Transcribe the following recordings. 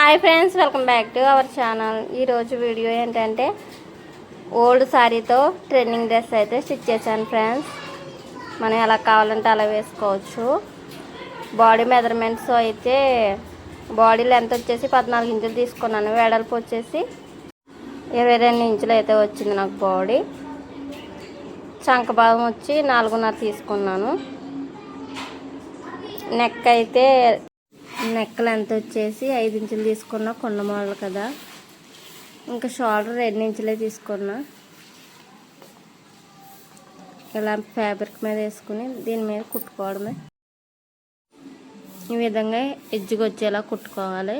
Hi friends, welcome back to our channel. ఈరోజు video ఏంటంటే old శారీతో trending dress అయితే stitch చేశాను ఫ్రెండ్స్. మనం ఎలా కావాలంటే అలా వేసుకోవచ్చు. బాడీ మెజర్మెంట్స్ అయితే బాడీ లెంత్ వచ్చేసి 14 ఇంచులు తీసుకున్నాను. వెడల్పు వచ్చేసి 22 ఇంచులు అయితే వచ్చింది నాకు బాడీ. చంక భాగం వచ్చి 4.5 తీసుకున్నాను. నెక్ లెంత్ వచ్చేసి 5 ఇంచులు తీసుకున్నా, కొండ మోడల్ కదా. ఇంకా షోల్డర్ 2 ఇంచులే తీసుకున్నా. ఇలా ఫ్యాబ్రిక్ మీద వేసుకుని దీని మీద కుట్టుకోవడమే. ఈ విధంగా ఎడ్జ్కి వచ్చేలా కుట్టుకోవాలి.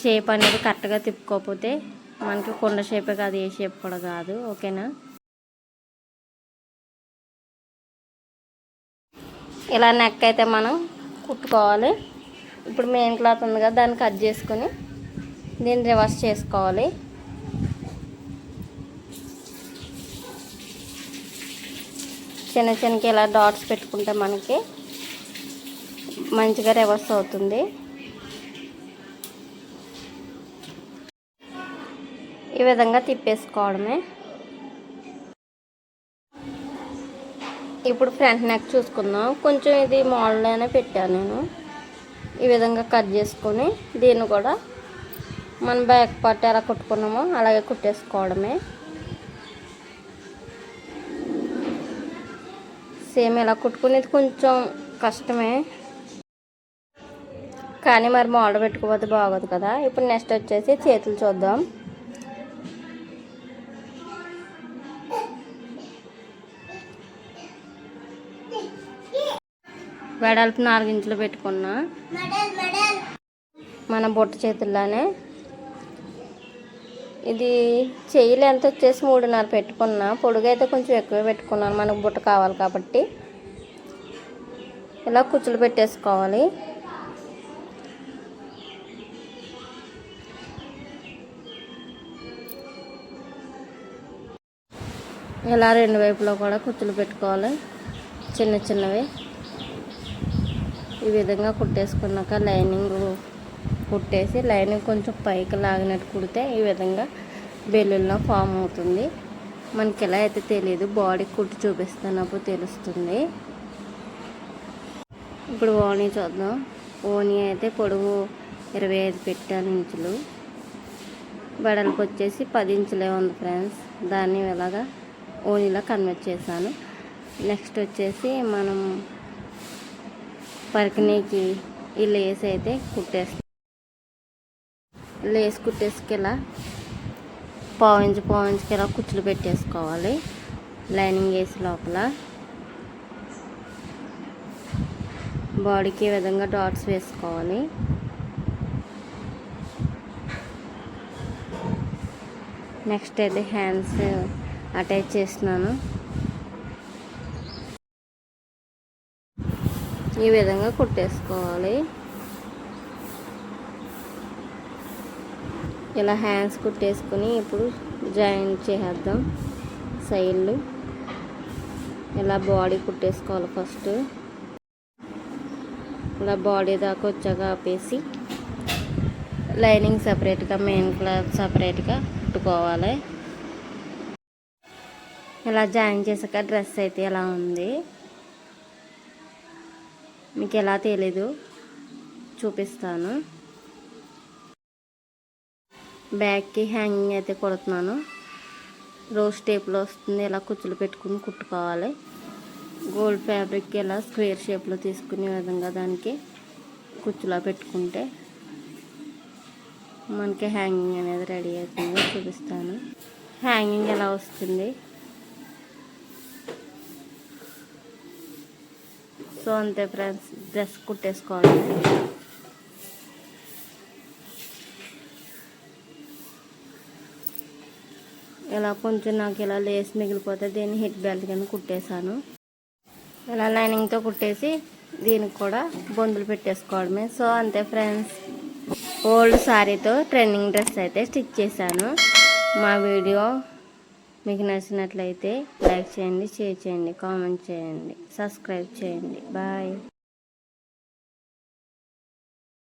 షేప్ అనేది కరెక్ట్గా తిప్పుకోకపోతే మనకి కొండ షేపే కాదు, ఏ షేప్ కూడా కాదు. ఓకేనా? ఇలా నెక్ అయితే మనం కుట్టుకోవాలి. ఇప్పుడు మెయిన్ క్లాత్ ఉంది కదా, దాన్ని కట్ చేసుకొని దీన్ని రివర్స్ చేసుకోవాలి. చిన్న చిన్నకి ఇలా డాట్స్ పెట్టుకుంటే మనకి మంచిగా రివర్స్ అవుతుంది. ఈ విధంగా తిప్పేసుకోవడమే. ఇప్పుడు ఫ్రంట్ నెక్ చూసుకుందాం. కొంచెం ఇది మోడల్లోనే పెట్టాను నేను. ఈ విధంగా కట్ చేసుకొని దీన్ని కూడా మనం బ్యాక్ పార్ట్ ఎలా కుట్టుకున్నామో అలాగే కుట్టేసుకోవడమే. సేమ్ ఇలా కుట్టుకునేది కొంచెం కష్టమే, కానీ మరి మోడల్ పెట్టుకోకపోతే బాగోదు కదా. ఇప్పుడు నెక్స్ట్ వచ్చేసి చేతులు చూద్దాం. వెడల్పు 4 ఇంచులు పెట్టుకున్నా. మన బుట్ట చేతుల్లానే ఇది చెయ్యి లెంత్ వచ్చేసి 3.5 పెట్టుకున్నా. పొడుగు అయితే కొంచెం ఎక్కువ పెట్టుకున్నాను, మనకు బుట్ట కావాలి కాబట్టి. ఇలా కుచ్చులు పెట్టేసుకోవాలి. ఇలా 2 వైపులో కూడా కుచ్చులు పెట్టుకోవాలి, చిన్న చిన్నవి. ఈ విధంగా కుట్టేసుకున్నాక లైనింగ్ కుట్టేసి లైనింగ్ కొంచెం పైకి లాగినట్టు కుడితే ఈ విధంగా బెలూన్లో ఫామ్ అవుతుంది. మనకి ఎలా అయితే తెలియదు, బాడీ కుట్టి చూపిస్తున్నప్పుడు తెలుస్తుంది. ఇప్పుడు ఓణీ చూద్దాం. ఓణీ అయితే పొడవు 25 పెట్టాను ఇంచులు. వెడల్పు వచ్చేసి 10 ఇంచులే ఉంది ఫ్రెండ్స్. దాన్ని ఇలాగా ఓణీలా కన్వర్ట్ చేశాను. నెక్స్ట్ వచ్చేసి మనం పరికిణీకి ఈ లేస్ అయితే కుట్టేస్తాం. లేస్ కుట్టేసుకు ఇలా పావించుకి ఇలా కుచ్చులు పెట్టేసుకోవాలి. లైనింగ్ వేసి లోపల బాడీకి ఈ విధంగా డాట్స్ వేసుకోవాలి. నెక్స్ట్ అయితే హ్యాండ్స్ అటాచ్ చేస్తున్నాను. ఈ విధంగా కుట్టేసుకోవాలి. ఇలా హ్యాండ్స్ కుట్టేసుకొని ఇప్పుడు జాయిన్ చేసేద్దాం సైడ్లు. ఇలా బాడీ కుట్టేసుకోవాలి ఫస్ట్. ఇలా బాడీ దాకా వచ్చాక ఆపేసి లైనింగ్ సపరేట్గా, మెయిన్ క్లాత్ సపరేట్గా కుట్టుకోవాలి. ఇలా జాయిన్ చేసాక డ్రెస్ అయితే ఎలా ఉంది మీకు ఎలా తెలీదు చూపిస్తాను. బ్యాక్కి హ్యాంగింగ్ అయితే కుడుతున్నాను. రోజ్ టేప్లో వస్తుంది. ఇలా కుచ్చులు పెట్టుకుని కుట్టుకోవాలి. గోల్డ్ ఫ్యాబ్రిక్ ఇలా స్క్వేర్ షేప్లో తీసుకునే విధంగా దానికి కుచ్చులా పెట్టుకుంటే మనకి హ్యాంగింగ్ అనేది రెడీ అవుతుంది. చూపిస్తాను హ్యాంగింగ్ ఎలా వస్తుంది. సో అంతే ఫ్రెండ్స్, డ్రెస్ కుట్టేసుకోవాలి. ఇలా కొంచెం నాకు ఇలా లేస్ మిగిలిపోతే దీన్ని హిట్ బెల్ట్ కింద కుట్టేశాను. ఇలా లైనింగ్తో కుట్టేసి దీనికి కూడా బొందులు పెట్టేసుకోవడమే. సో అంతే ఫ్రెండ్స్, ఓల్డ్ శారీతో ట్రెండింగ్ డ్రెస్ అయితే స్టిచ్ చేశాను. మా వీడియో మీకు నచ్చినట్లయితే లైక్ చేయండి, షేర్ చేయండి, కామెంట్ చేయండి, సబ్స్క్రైబ్ చేయండి. బాయ్.